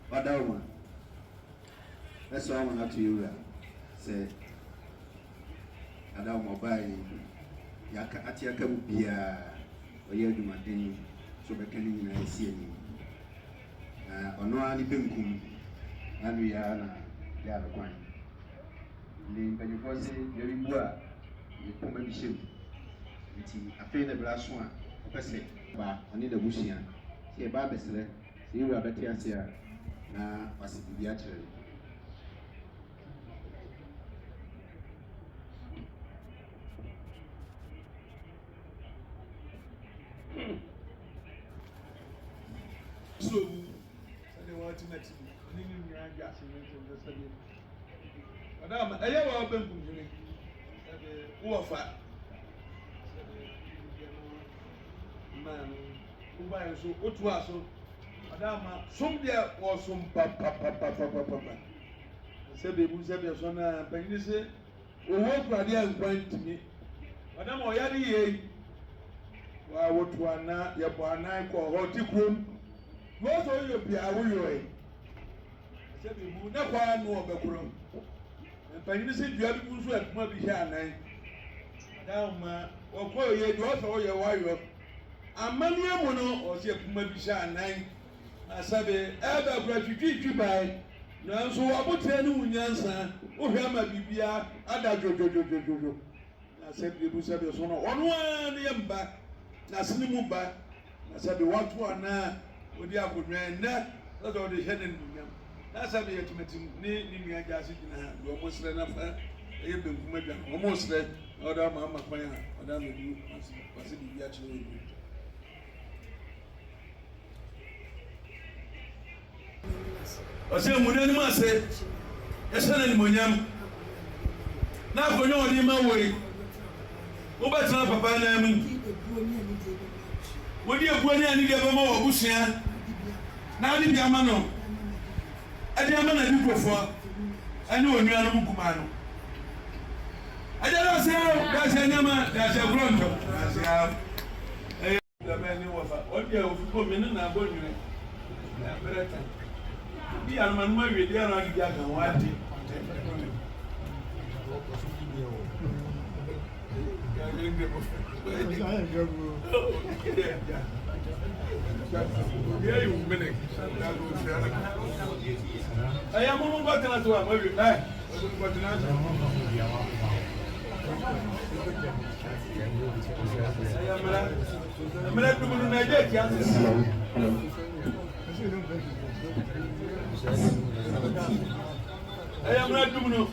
Badawma. That's why I want to you. Say, Adawma by Yaka Atiaka Bia, or Yedumadin, so becoming I see me. Or no any Benkumhene, and we are the other one. When you first say, very well, you come and ship. I feel the brass one, I say, but I need a bushian. See a barber, see you are better here. Na wasibibia chere so they want to make ni Gyaasehene to say madam aye wa Benkumhene wo fa man wo ba so otu aso Adama, some there was some papa. Said the Buabasa son, but you say, oh, what are they going to me? Madame Oyadi, why what one, your banana called Horticum? Most of you be away. Said the Buabasa, no one know about Kurum. And Penny you have to sweat, might be here. Madame, or call you also your wife. And many mono or see a Pumabisha 9. Asabe ebe gratitude by na so abotenu unyansa ohwema bibia ada jojojojojo na sabe Buabasa so no ono an yemba na sinimu ba na sabe watu ana odi akodwan na so do de hene nunyam na sabe yetimeti ni nua Gyaasehene ha do mo sre na fa e Benkumhene dwan mo sre oda ma kwan ha oda me du pase bibia chire Ose munani ma se yesana ni monyam na akonyo odi ma wori wo betena papa na mu wodi ebuani ani de ba ma wo busua na odi bi ama no adi ama na bi kofo ani onua no bukuma no ajara se Gyaasehene ma Gyaasehene bronto eh da me ni wo fa odi e ofuko mi na abonwire na bereta bi anman ma we dia na gi aga wati aya mo ngwa tana to ma we ngwa tana aya mara dum na je ki anse I am not doing no.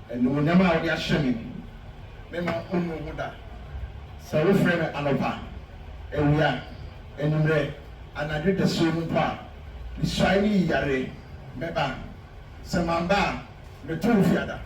And no one ever be ashamed. Mema unu muda. Saru frame anopa. Ewia enumre anadwe de so mpa. Biswai yare meba. Semamba metu fiada.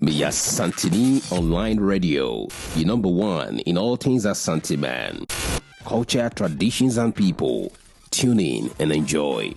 Be Asantehene Online Radio, the number one in all things Asante man. Culture, traditions, and people. Tune in and enjoy.